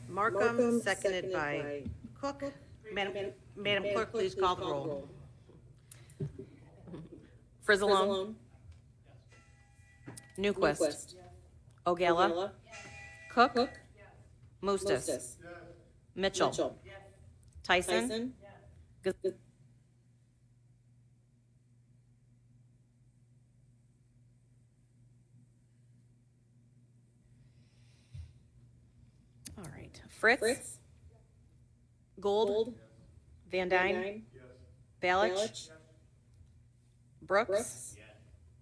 Markham, seconded by Cook. Madam Clerk, please call the roll. Frizzalone. Newquist. Ogella. Cook. Mustis. Mitchell. Tyson. All right. Fritz. Gold. Van Dyne. Balich. Brooks.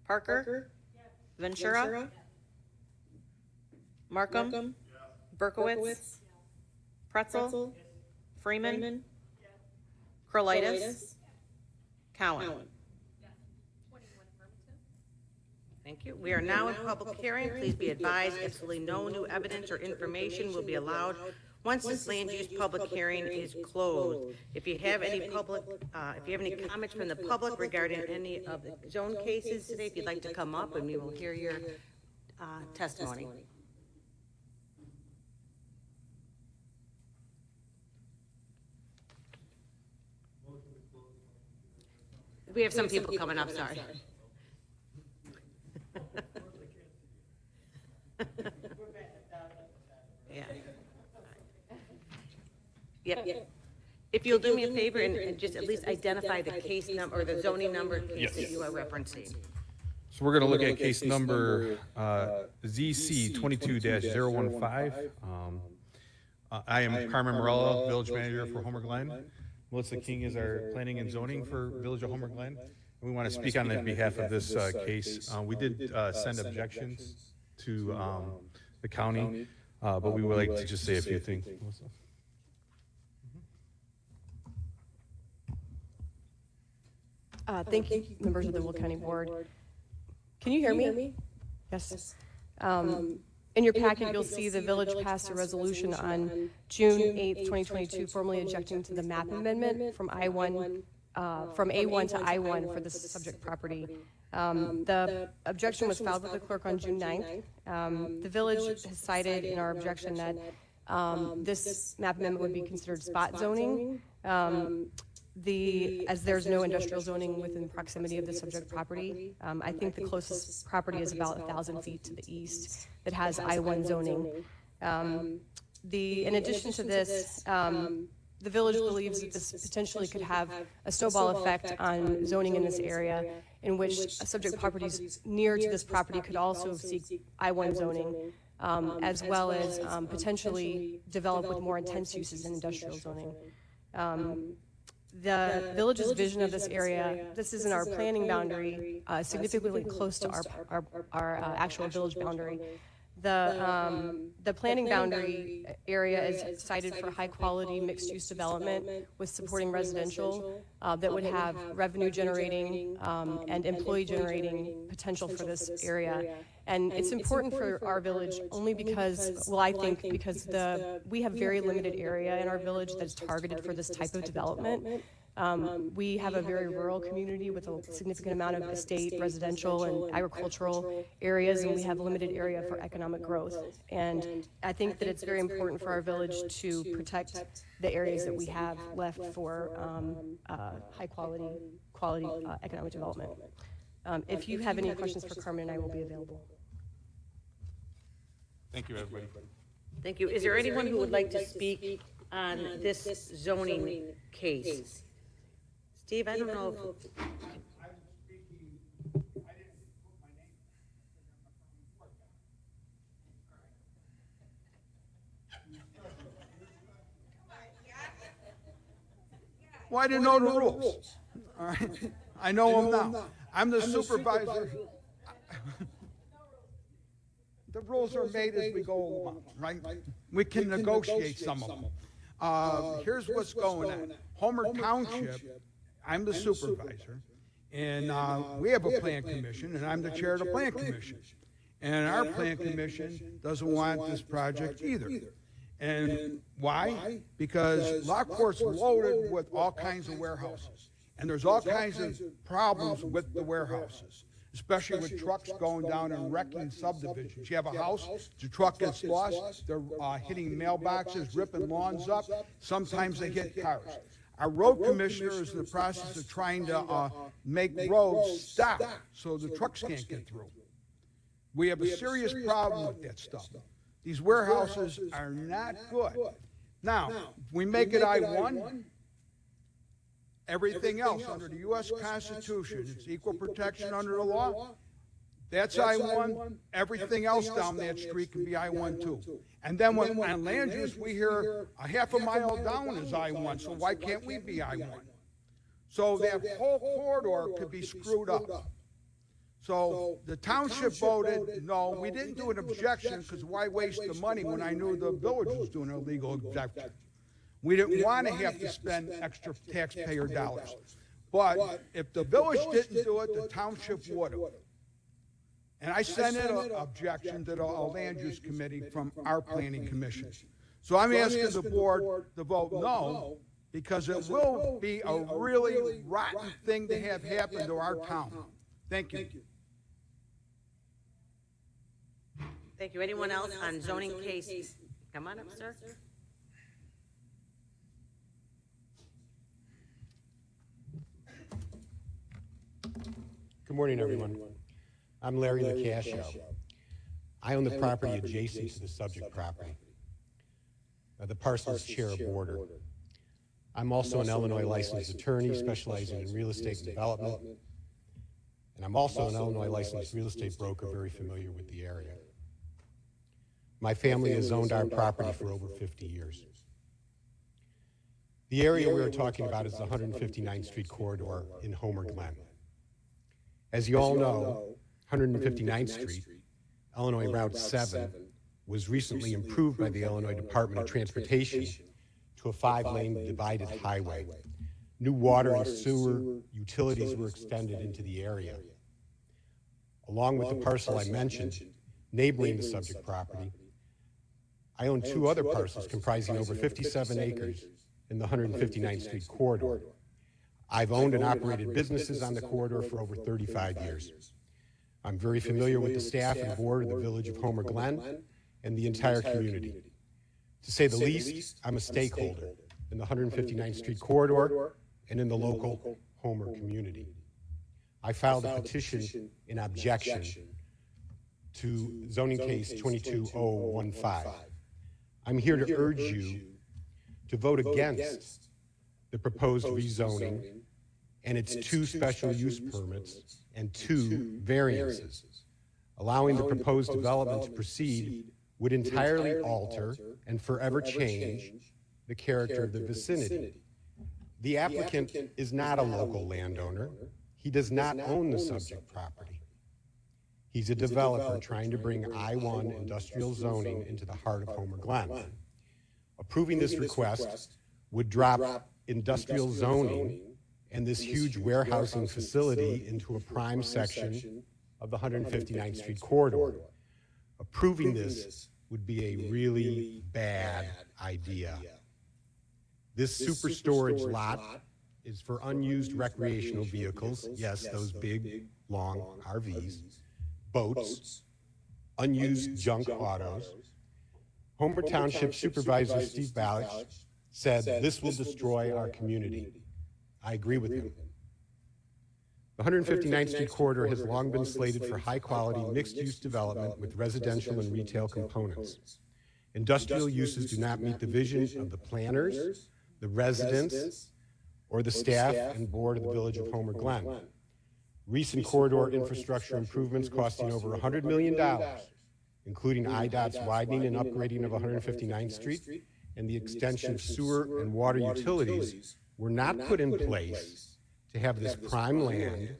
Parker. Ventura. Markham. Berkowitz. Pretzel. Freeman. Krolitis. Cowan. Thank you. We are now in public hearing. Please be advised, absolutely no new evidence or information will be allowed once this land use public hearing is closed. If you have any comments from the public regarding any of the zone cases today, if you'd like to come up and we will hear your testimony. We have some people coming up, sorry. Yeah. Yep. If you'll do me a favor and just at least identify the case number or the zoning number case that you are referencing. So we're going to look at case number ZC 22-015. I am Carmen Maurella, Village Manager for Homer Glen. Melissa King is our planning and zoning for Village of Homer Glen. We want to speak on behalf of this case. We did send objections to the county, but we would like to just say a few things. Thank you, members of the Will County Board. Can you hear me? Yes. In your packet, you'll see the village passed a resolution on June 8th, 2022, formally objecting to the map amendment from I-1, from A1 to I-1 for the subject property. The objection was filed with the clerk on June 9th. The village has cited in our objection that this map amendment would be considered spot zoning. As there's no industrial zoning within proximity of the subject property, I think the closest property is about 1,000 feet to the east that has I-1 zoning. In addition to this, the village believes that this potentially could have a snowball effect on zoning in this area, in which subject properties near to this property could also seek I-1 zoning, as well as potentially develop with more intense uses in industrial zoning. The village's vision of this area, this is in our planning boundary, significantly close to our actual village boundary. The planning boundary area is cited for high quality mixed use development with supporting residential that would have revenue generating and employee generating potential for this area. And it's important for our village only because, well, I think because we have very limited area in our village that's targeted for this type of development. We have a very rural community with a significant amount of estate, residential, and agricultural areas, and we have limited area for economic growth. And I think that it's very important for our village to protect the areas that we have left for high quality economic development. If you have any questions for Carmen, I will be available. Thank you, everybody. Thank you. Is there anyone who would like to speak on this zoning case? Steve, I don't know if... I'm speaking, I didn't put my name Well, I didn't know the rules. All right, I know them now. I'm the supervisor. The rules are made as we go along, right? We can negotiate some of them. Here's what's going on. Homer Township, I'm the supervisor, and we have a plan commission, and I'm the chair of the plan commission. And our plan commission doesn't want this project either. And why? Because Lockport's loaded with all kinds of warehouses. And there's all kinds of problems with the warehouses. especially with trucks going down and wrecking subdivisions. You have a house, the truck gets lost, they're hitting mailboxes, ripping lawns up, sometimes they hit cars. Our road commissioner is in the process of trying to make roads stop so the trucks can't get through. We have a serious problem with that stuff. These warehouses are not good. Now, we make it I-1, everything else under the U.S. Constitution, it's equal protection under the law. That's I-1. Everything else down that street can be I-1 too. And then when on land use, we hear a half a mile down is I-1, so why can't we be I-1? So that whole corridor could be screwed up. So the township voted, no, we didn't do an objection because why waste the money when I knew the village was doing a legal objection? We didn't want to have to spend extra taxpayer dollars. But if the village didn't do it, the township would have. And I sent in an objection to the land use committee from our planning commission. So I'm asking the board to vote no, because it will be a really rotten thing to have happen to our town. Thank you. Thank you. Anyone else on zoning case? Come on up, sir. Good morning, everyone. I'm Larry LaCascio. I own the property adjacent to the subject property. The parcel's chair of border. I'm also an Illinois licensed attorney specializing in real estate and development. And I'm also an Illinois licensed real estate broker very familiar with the area. My family has owned our property for over 50 years. The area we are talking about is the 159th Street corridor in Homer Glen. As you all know, 159th Street, Illinois Route 7, was recently improved by the Illinois Department of Transportation to a 5-lane divided highway. New water and sewer utilities were extended into the area. Along with the parcel I mentioned, neighboring the subject property, I own 2 other parcels comprising over 57 acres in the 159th Street corridor. I've owned and operated businesses on the corridor for over 35 years. I'm very familiar with the staff and board of the village of Homer Glen and the entire community. To say the least, I'm a stakeholder in the 159th Street corridor and in the local Homer community. I filed a petition in objection to zoning case 22015. I'm here to urge you to vote against the proposed rezoning and its 2 special use permits and 2 variances. Allowing the proposed development to proceed would entirely alter and forever change the character of the vicinity. The applicant is not a local landowner. He does not own the subject property. He's a developer trying to bring I-1 industrial zoning into the heart of Homer Glen. Approving this request would drop industrial zoning and this huge warehousing facility into a prime section of the 159th Street corridor. Approving this would be a really bad idea. This super storage lot is for unused recreational vehicles, yes, those big, long RVs, boats, unused junk autos. Homer Township Supervisor Steve Balich said this will destroy our community. I agree with him. The 159th Street corridor has long been slated for high-quality mixed-use development with residential and retail components. Industrial uses do not meet the vision of the planners, the residents, or the staff and board of the village of Homer Glen. Recent corridor infrastructure improvements costing over $100 million, including IDOT's widening and upgrading of 159th Street and the extension of sewer and water utilities, were not put in place to have this prime land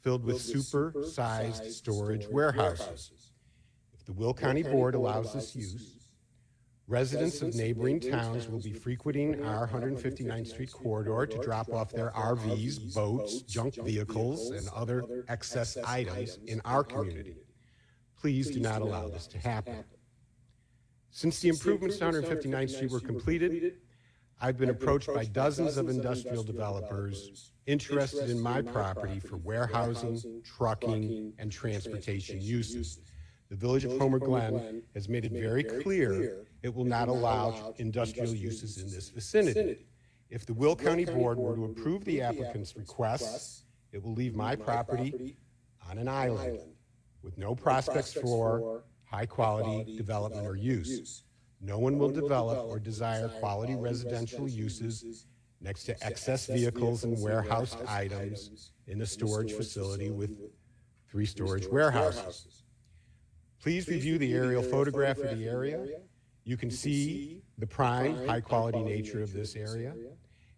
filled with super-sized storage warehouses. If the Will County Board allows this use, residents of neighboring towns will be frequenting our 159th Street corridor to drop off their RVs, boats, junk vehicles, and other excess items in our community. Please do not allow this to happen. Since the improvements to 159th Street were completed, I've been approached by dozens of industrial developers interested in my property for warehousing, trucking, and transportation uses. The Village of Homer Glen has made it very clear it will not allow industrial uses in this vicinity. If the Will County Board were to approve the applicant's requests, it will leave my property on an island with no prospects for high-quality development or use. No one will develop or desire quality residential uses next to excess vehicles and warehoused items in a storage facility with 3 storage warehouses. Please review the aerial photograph of the area. You can see the prime, high-quality nature of this area.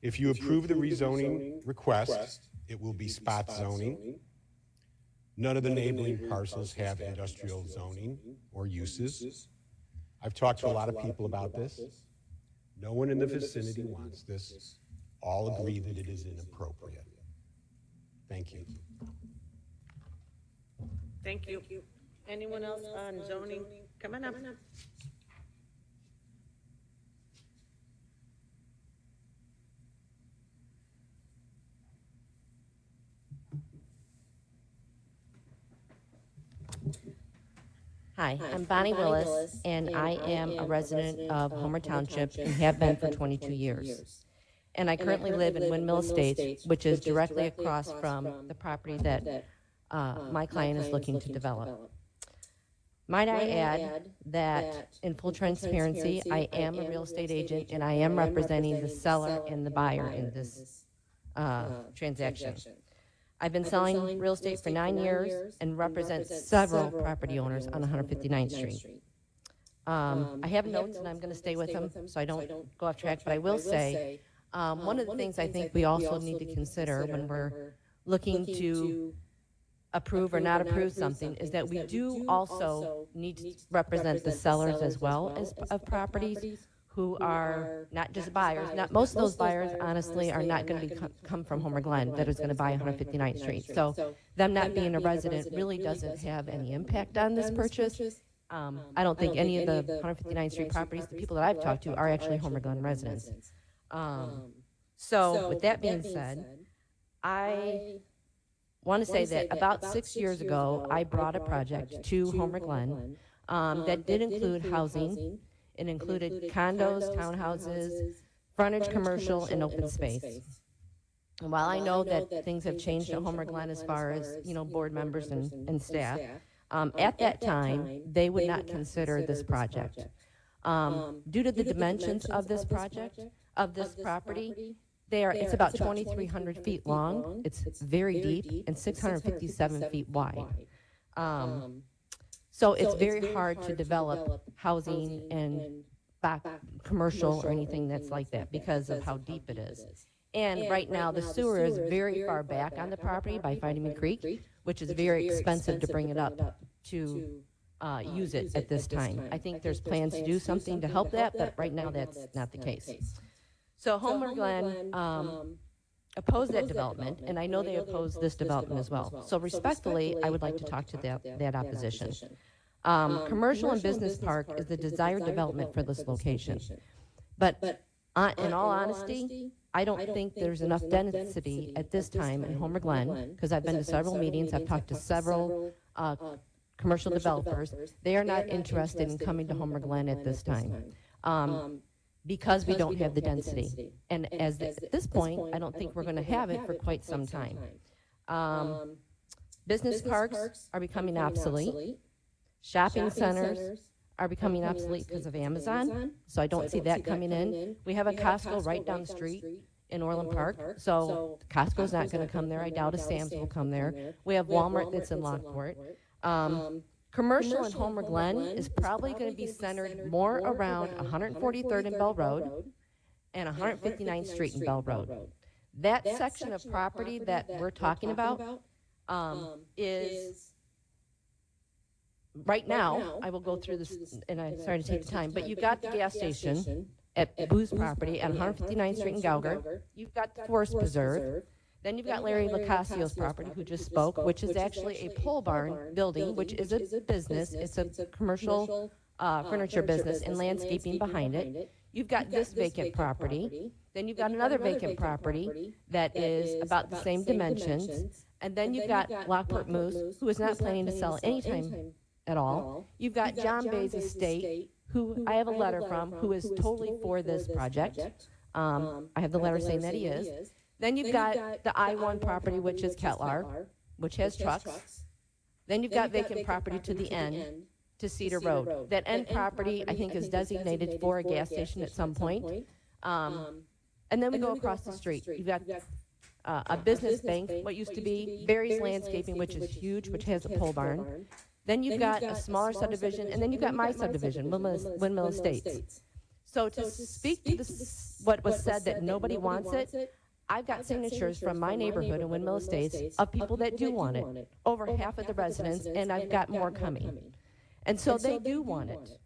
If you approve the rezoning request, it will be spot zoning. None of the neighboring parcels have industrial zoning or uses. I've talked to a lot of people about this. No one in the vicinity wants this. All agree that it is inappropriate. Thank you. Thank you. Anyone else on zoning? Come on up. Hi, I'm Bonnie Willis, and I am a resident of Homer Township and have been for 22 years. And I currently live in Windmill Estates, which is directly across from the property that my client is looking to develop. Might I add that, in full transparency, I am a real estate agent, and I am representing the seller and the buyer in this transaction. I've been selling real estate for 9 years and represent several property owners on 159th Street. I have notes, and I'm going to stay with them so I don't go off track, but I will say one of the things I think we also need to consider when we're looking to approve or not approve something is that we do also need to represent the sellers as well as of properties who are not just buyers. Not most of those buyers, honestly, are not going to come from Homer Glen that is going to buy 159th Street. So them not being a resident really doesn't have any impact on this purchase. I don't think any of the 159th Street properties, the people that I've talked to, are actually Homer Glen residents. So with that being said, I want to say that about 6 years ago, I brought a project to Homer Glen that did include housing. It included condos, townhouses, frontage commercial, and open space. And while I know that things have changed at Homer Glen as far as, board members and staff, at that time, they would not consider this project. Due to the dimensions of this project, of this property, it's about 2,300 feet long, it's very deep, and 657 feet wide. So it's very hard to develop housing and commercial or anything that's like that because of how deep it is. And right now, the sewer is very far back on the property by Vitamin Creek, which is very expensive to bring it up to use it at this time. I think there's plans to do something to help that, but right now that's not the case. So Homer Glen opposed that development, and I know they opposed this development as well. So respectfully, I would like to talk to that opposition. Commercial and business park is the desired development for this location. But in all honesty, I don't think there's enough density at this time in Homer Glen, because I've been to several meetings, I've talked to several commercial developers. They are not interested in coming to Homer Glen at this time. Because we don't have the density. And at this point, I don't think we're going to have it for quite some time. Business parks are becoming obsolete. Shopping centers are becoming obsolete because of Amazon, so I don't see that coming in. We have a Costco right down the street in Orland Park, so Costco's not going to come there. I doubt a Sam's will come there. We have Walmart that's in Lockport. Commercial in Homer Glen is probably going to be centered more around 143rd and Bell Road and 159th Street and Bell Road. That section of property that we're talking about is, right now, I will go through this, and I'm sorry to take the time, but you've got the gas station at Boo's property at 159th Street in Gauger. You've got the Forest Preserve. Then you've got Larry Lacasio's property, who just spoke, which is actually a pole barn building, which is a business. It's a commercial furniture business and landscaping behind it. You've got this vacant property. Then you've got another vacant property that is about the same dimensions. And then you've got Lockport Moose, who is not planning to sell anytime at all. You've got John Bay's estate, who I have a letter from, who is totally for this project. I have the letter saying that he is. Then you've got the I-1 property, which is Ketlar, which has trucks. Then you've got vacant property to the end, to Cedar Road. That end property, I think, is designated for a gas station at some point. And then we go across the street. You've got a business bank, what used to be Barry's Landscaping, which is huge, which has a pole barn. Then you've got a smaller subdivision, and then you've got my subdivision, Windmill Estates. So to speak to what was said that nobody wants it, I've got signatures from my neighborhood in Windmill Estates of people that do want it, over half of the residents, and I've got more coming. And so they do want it.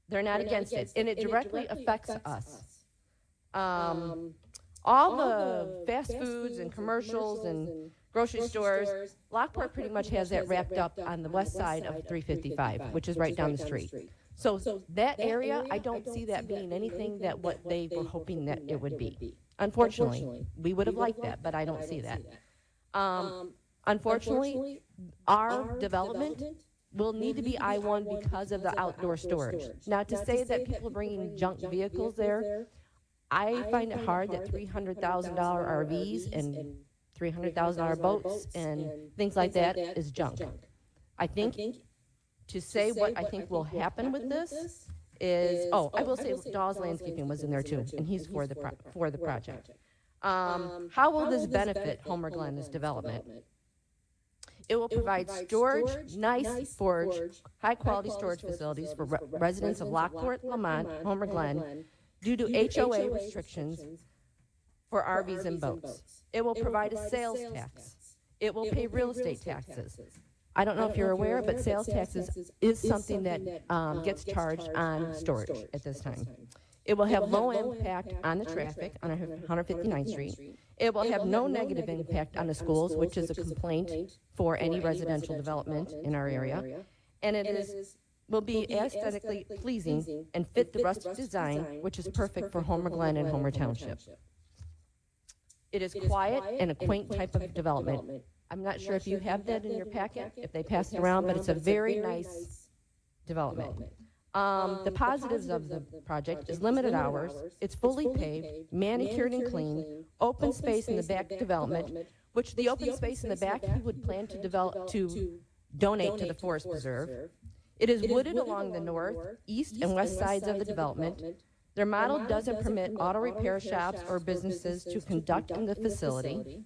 They're not against it, and it directly affects us. All the fast foods and commercials and grocery stores, Lockport pretty much has that wrapped up on the west side of 355, which is right down the street. So that area, I don't see that being anything that what they were hoping that it would be. Unfortunately, we would have liked that, but I don't see that. Unfortunately, our development will need to be I-1 because of the outdoor storage. Now, to say that people are bringing junk vehicles there, I find it hard that $300,000 RVs and $300,000 boats and things like that is junk. I think to say what I think will happen with this is, I will say Dawes Landscaping was in there too, and he's for the project. How will this benefit Homer Glen, this development? It will provide storage, nice storage, high-quality storage facilities for residents of Lockport, Lamont, Homer Glen, due to HOA restrictions for RVs and boats. It will provide a sales tax. It will pay real estate taxes. I don't know if you're aware, but sales taxes is something that gets charged on storage at this time. It will have low impact on the traffic on 159th Street. It will have no negative impact on the schools, which is a complaint for any residential development in our area. And it will be aesthetically pleasing and fit the rustic design, which is perfect for Homer Glen and Homer Township. It is quiet and a quaint type of development. I'm not sure if you have that in your packet, if they pass it around, but it's a very nice development. The positives of the project is limited hours, it's fully paved, manicured and clean, open space in the back development, which the open space in the back he would plan to develop to donate to the Forest Preserve. It is wooded along the north, east, and west sides of the development. Their model doesn't permit auto repair shops or businesses to conduct in the facility.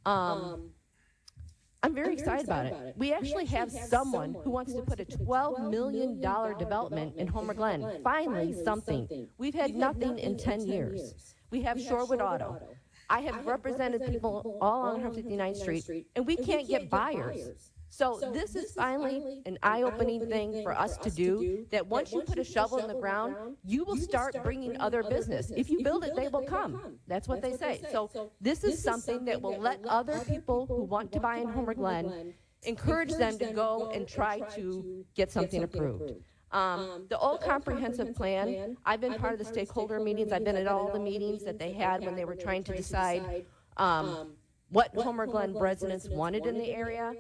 I'm very excited about it. We actually have someone who wants to put a $12 million development in Homer Glen. Finally, something. We've had nothing in 10 years. We have Shorewood Auto. I have represented people all on 159th Street, and we can't get buyers. So this is finally an eye-opening thing for us to do, that once you put a shovel in the ground, you will start bringing other business. If you build it, they will come. That's what they say. So this is something that will let other people who want to buy in Homer Glen, encourage them to go and try to get something approved. The old comprehensive plan, I've been part of the stakeholder meetings. I've been at all the meetings that they had when they were trying to decide what Homer Glen residents wanted in the area.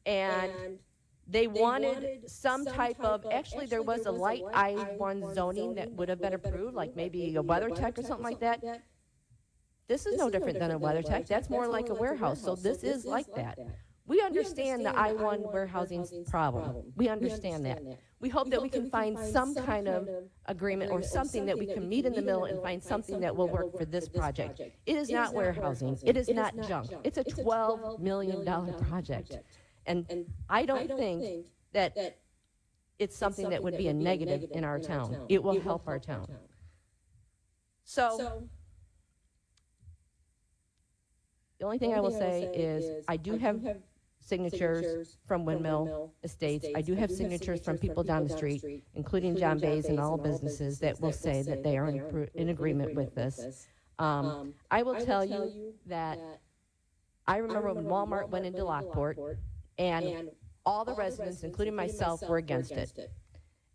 And they wanted some type of, actually there was a light I-1 zoning that would have been approved, like maybe a WeatherTech or something like that. This is no different than a WeatherTech. That's more like a warehouse, so this is like that. We understand the I-1 warehousing problem. We understand that. We hope that we can find some kind of agreement or something that we can meet in the middle and find something that will work for this project. It is not warehousing. It is not junk. It's a $12 million project. And I don't think that it's something that would be a negative in our town. It will help our town. So the only thing I will say is I do have signatures from Windmill Estates. I do have signatures from people down the street, including John Bay's and all businesses that will say that they are in agreement with this. I will tell you that I remember when Walmart went into Lockport, and all the residents, including myself, were against it.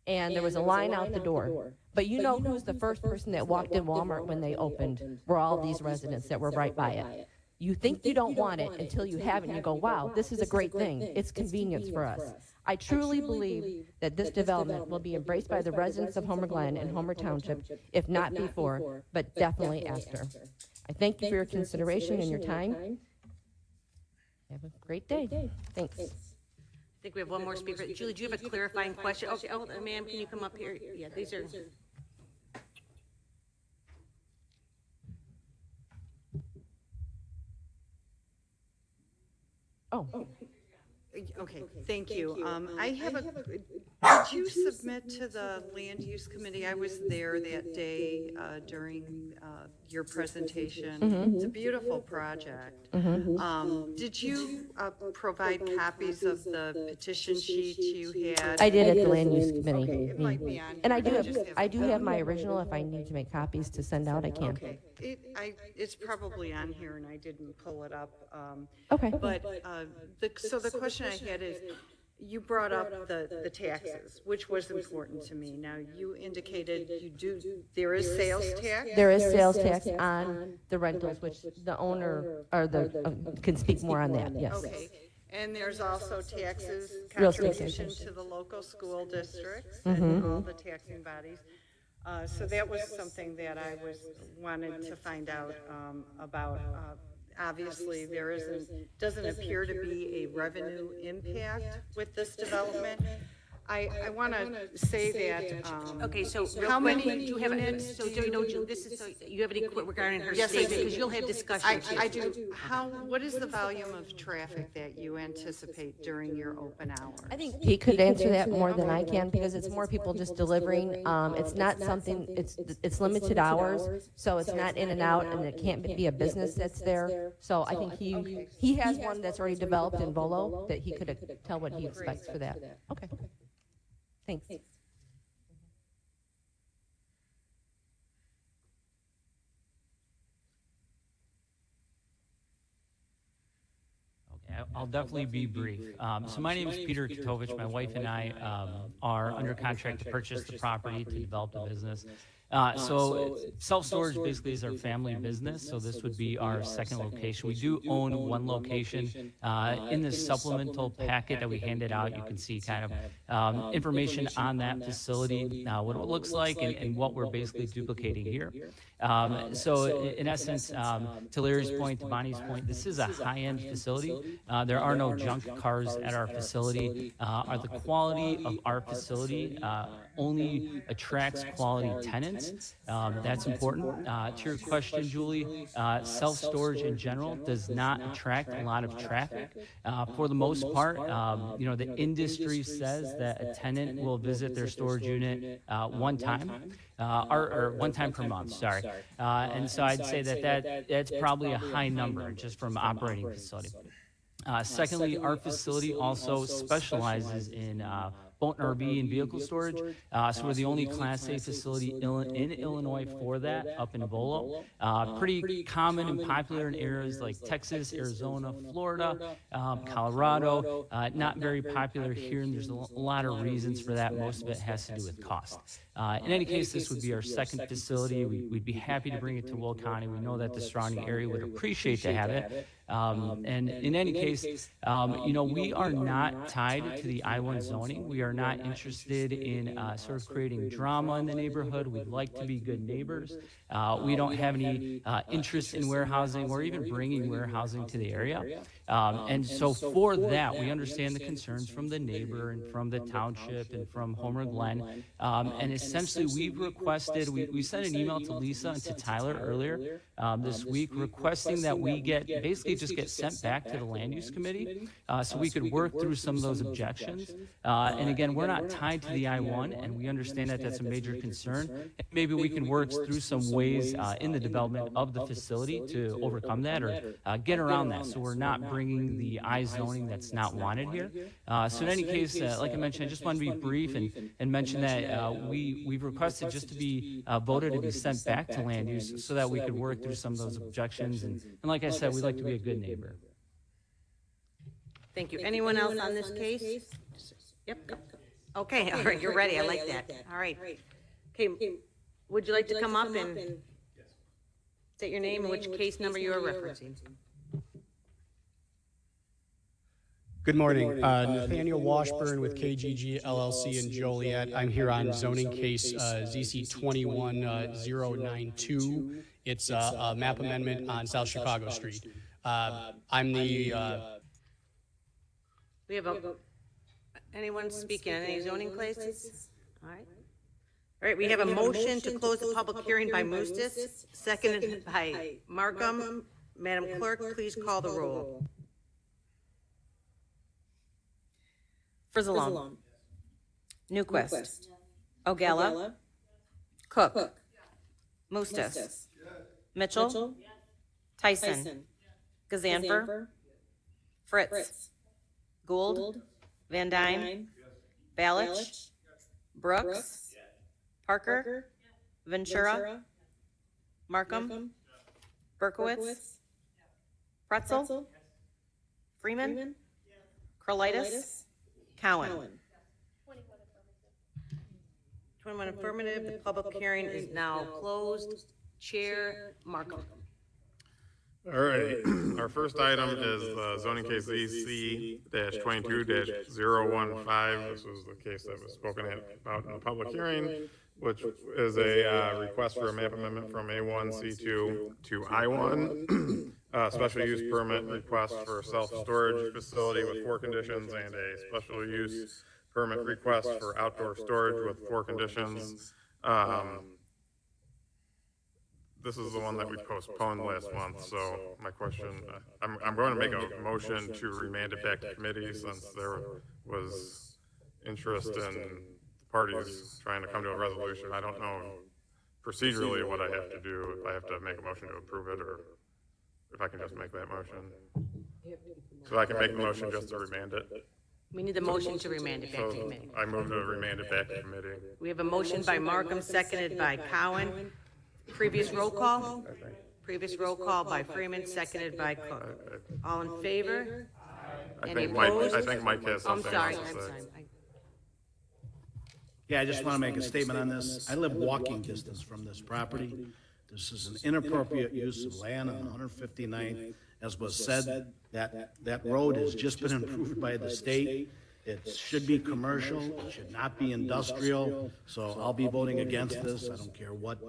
and there was a line out the door. But you know who's the first person that walked in Walmart when they opened were all these residents that were right by it. You think you don't want it until you have it and you go, wow, this is a great thing. It's convenience for us. I truly believe that this development will be embraced by the residents of Homer Glen and Homer Township, if not before, but definitely after. I thank you for your consideration and your time. Have a great day. Thanks. I think we have one more speaker. Julie, do you have a clarifying question? Okay, oh, ma'am, can you come up here? Yeah, these are. Oh. Okay, thank you. I have a, did you submit to the Land Use Committee? I was there that day during your presentation. It's a beautiful project. Did you provide copies of the petition sheet you had? I did at the Land Use Committee. Okay, it might be on. And here. I do have my original. If I need to make copies to send out, I can. Okay, it's probably on here and I didn't pull it up. Okay. But so the question I had is, you brought up the taxes, which was important to me. Now, you indicated there is sales tax? There is sales tax on the rentals, which the owner or can speak more on that, yes. Okay, and there's also taxes, Real estate contribution taxes. to the local school districts and all the taxing bodies. So that was something that I wanted to find out about. Obviously, doesn't appear to be a revenue impact with this development. I want to say that. Okay, so real How quick, many do you have, units so do do you know, you- this is, so you have any quick regarding her Yes, I statement, do. because you'll have discussion too. I do. What is the volume of traffic that you anticipate during your open hours? I think he could answer that more than I can because it's more people just delivering. It's not something, it's limited hours, so it's not in and out, and it can't be a business that's there. So I think he has one that's already developed in Volo that he could tell what he expects for that. Okay. Thanks. I'll definitely be brief. So my name is Peter Katovich. My wife and I are under contract to purchase the property to develop the business. So self-storage basically is our family business, so this would be our second location. We do own one location. In the supplemental packet that we handed out, you can see kind of information on that facility, what it looks like, and what we're basically duplicating here. So in essence, to Larry's point, to Bonnie's point, this is a high-end facility. There are no junk cars at our facility. The quality of our facility only attracts quality tenants. That's important. To your question, Julie, self-storage in general does not attract a lot of traffic. For the most part, the industry says that a tenant will visit their storage unit one time. Or one time per month, sorry. And so I'd say that's probably a high number just from operating facility. Secondly, our facility also specializes in boat and RV and vehicle storage. So we're the only Class A facility in Illinois for that, up in Volo. Pretty common and popular in areas like Texas, Arizona, Florida, Colorado. Not very popular here, and there's a lot of reasons for that. Most of it has to do with cost. In any case, this would be our second facility. We'd be happy to bring it to Will County. We know that the surrounding area would appreciate to have it. And in any case, we are not tied to the I-1 zoning. We are not interested in sort of creating drama in the neighborhood. We'd like to be good neighbors. We don't have any interest in warehousing or even bringing warehousing to the area. And so for that, we understand the concerns from the neighbor and from the township and from Homer Glen. And essentially, we've requested, we sent an email to Lisa and to Tyler earlier this week requesting that we basically just get sent back to the Land Use Committee so we could work through some of those objections. And again, we're not tied to the I-1, and we understand that that's a major concern. Maybe we can work through some ways in the development of the facility to overcome that or get around that, so we're not bringing the I zoning that's not wanted here. So in any case, like I mentioned, I just want to be brief and mention that we've requested just to be voted to be sent back to land use so that we could work through some of those objections. And like I said, we'd like to be a good neighbor. Thank you. Anyone else on this case? Yep. Okay, all right, you're ready, I like that. All right. Okay, would you like to come up and state your name and which case number you are referencing? Good morning. Nathaniel Washburn with KGG LLC in Joliet. I'm here on zoning case ZC 21092. It's a map amendment on South Chicago Street. I'm the... We have anyone speaking on any zoning cases? All right. All right, we have a motion to close the public hearing by Mustis, seconded by Markham. Madam Clerk, please call the roll. Frizzalone. Newquist. Ogella. Cook. Mustis. Mitchell. Tyson. Gazanfer. Fritz. Gould. Van Dyne. Balich. Brooks. Parker. Ventura. Markham. Berkowitz. Pretzel. Freeman. Krolitis. Cowan. 21 affirmative, the public hearing is now closed. Chair Markham. All right, our first item is zoning case ZC-22-015. This was the case that was spoken about in the public hearing, which is a request for a map amendment from A1, C2 to I1. Special use permit request for a self-storage facility with 4 conditions and a special use permit request for outdoor storage with 4 conditions. This is the one that we postponed last month, so my question, I'm going to make a motion to remand it back to committee since there was interest in parties trying to come to a resolution. I don't know procedurally what I have to do, if I have to make a motion to approve it, or if I can just make that motion. So I can make the motion just to remand it. We need the motion to remand it back to committee. I move to remand it back to committee. We have a motion by Markham, seconded by Cowan. Previous roll call? Previous roll call by Freeman, seconded by Cook. All in favor? Any opposed? I think Mike has I'm something sorry, else to I'm say. sorry. Yeah, I just want to make a statement on this. I live walking distance from this property. This is an inappropriate use of land on 159th. As was said, that road has just been improved by the state. It should be commercial, it should not be industrial, so I'll be voting against this. I don't care what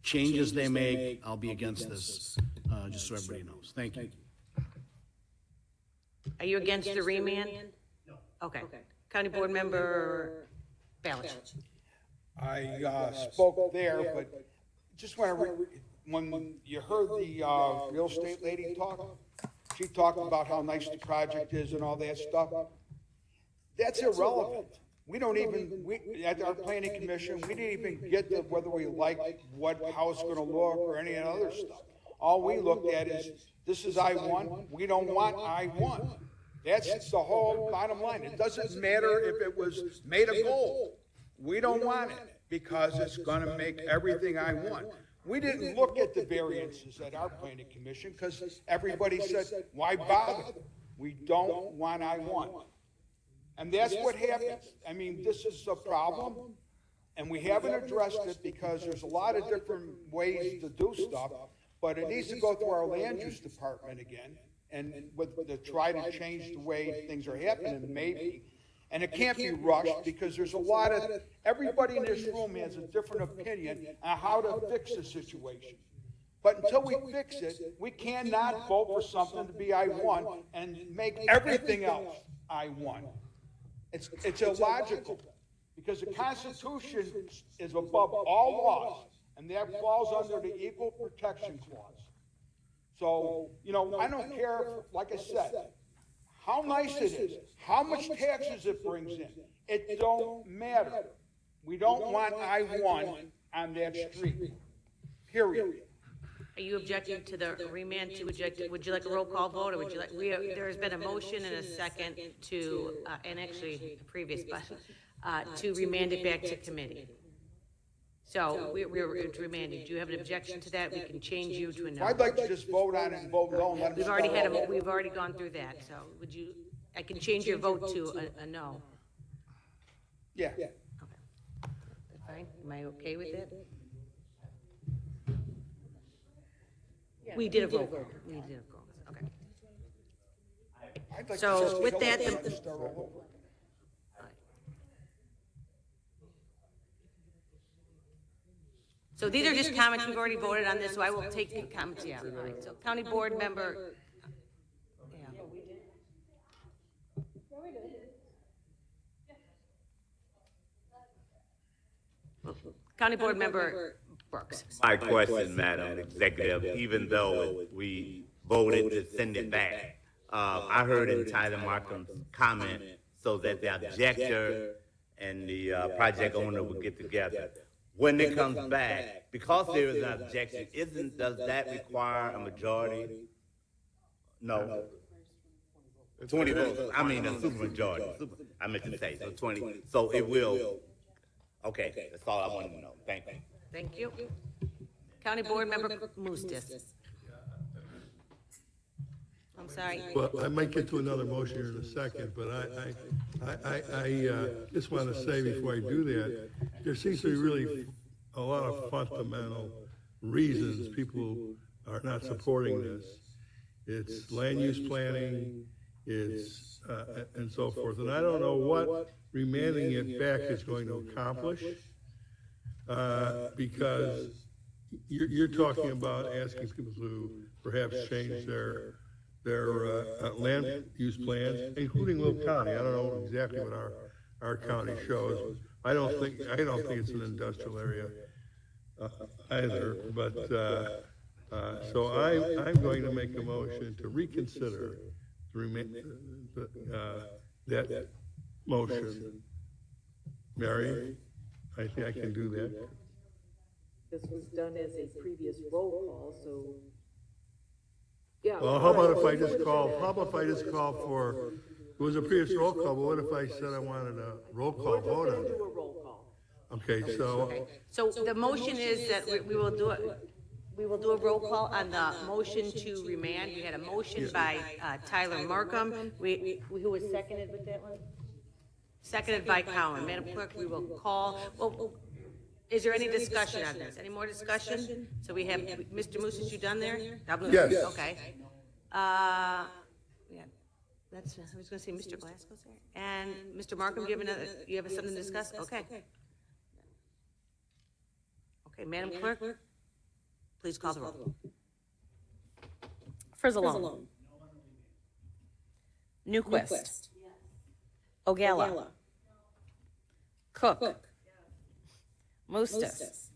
changes they make, I'll be against this, just so everybody knows. Thank you. Are you against the remand? No. Okay. County Board Member Balich. I spoke there, but just want to, when you heard the real estate lady talk, she talked about how nice the project is and all that stuff. That's irrelevant. We don't even, at our planning commission, we didn't even get to whether we like how it's gonna look or any other stuff. All we looked at is, this is I-1, we don't want I-1. That's the whole bottom line. It doesn't matter if it was made of gold. We don't want it because it's gonna make everything I-1. We didn't look at the variances at our planning commission because everybody said, why bother? We don't want I-1. And that's what happens. I mean, this is a problem, and we haven't addressed it because there's a lot of different ways to do stuff, but it needs to go through our land use department again, and to try to change the way things are happening, maybe. And it can't be rushed because there's a lot of, everybody in this room has a different opinion on how to fix the situation. But until we fix it, we cannot vote for something to be I-1 and make everything else I-1. It's illogical, because the Constitution is above all laws, and that falls under the Equal Protection Clause. So, you know, I don't care, like I said, how nice it is, how much taxes it brings in. It don't matter. We don't want I-1 on that street, period. Are you objecting to the remand to eject? Would you like a roll call vote, or would you like, there's been a motion and a second to, and actually a previous, but, to remand it back to committee. So we're remanding. Do you have an objection to that? We can change you to a no. I'd like to just vote on it and vote no and let them start over. We've already gone through that, so would you, I can change your vote to a no. Yeah. That's fine. Am I okay with it? We did a roll call. We did a roll call. Okay. I'd like So, to just with kill that, it the- and start all over. So these are just comments. We've already voted on this, so I will take the comments. Yeah, all right. So county board member. Yeah. County board member Brooks. My question, Madam Executive, even though we voted to send it back, I heard in Tyler Markham's comment, so that the objector and the project owner would get together. When it comes back, because there is an objection, does that require a majority? No. 20 votes, I mean a supermajority, I meant to say, so 20, so it will, okay, that's all I wanted to know, thank you. Thank you. County board member Moostis. I'm sorry. Well, I might get to another motion here in a second, but I just want to say before I do that, there seems to be really a lot of fundamental reasons people are not supporting this. It's land use planning, it's, and so forth. And I don't know what remanding it back is going to accomplish, because you're talking about asking people to perhaps change their land use plans, including Will County. I don't know exactly what our county shows. I don't think it's an industrial area either. But so I'm going to make a motion to reconsider that motion. Mary, I think I can do that. This was done as a previous roll call, so. Yeah. Well, how about if I just call for, it was a previous roll call, but what if I said I wanted a roll call vote on Do it? a roll call. Okay, so, So the motion is that we will do it, we will do a roll call on the motion to remand. We had a motion by Tyler Markham. Who was seconded with that one? Seconded by Cowan. Madam Clerk, we will call, well, is there any discussion on this? Any more discussion? So we have, Mr. Moose, is you done there? Yes. Okay. Yeah, that's, I was gonna say Mr. Glasgow's there. And Mr. Markham, do you have something to discuss? Okay. Okay, Madam Clerk, please call the roll. Frizzalone. Newquist. Ogella. Cook. Moostis.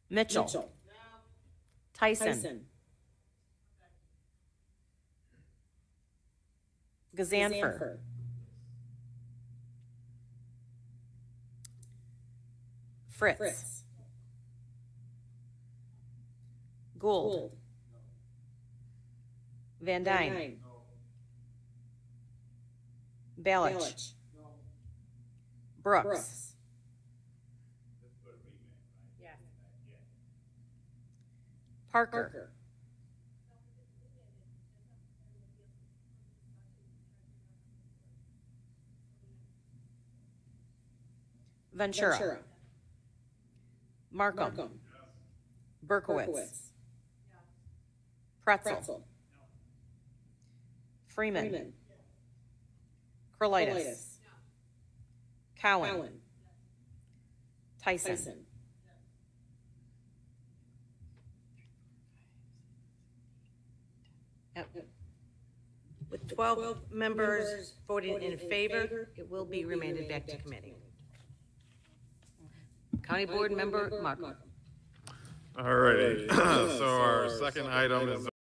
Mitchell. Tyson. Gazanfer. Fritz. Gould. Van Dyne. Balich. Brooks. Parker. Ventura. Markham. Berkowitz. Pretzel. Freeman. Krolitis. Cowan. Tyson. Yep. With 12 members voting in favor, it will be remanded back to committee. County Board Member Markham. All righty, so our second item is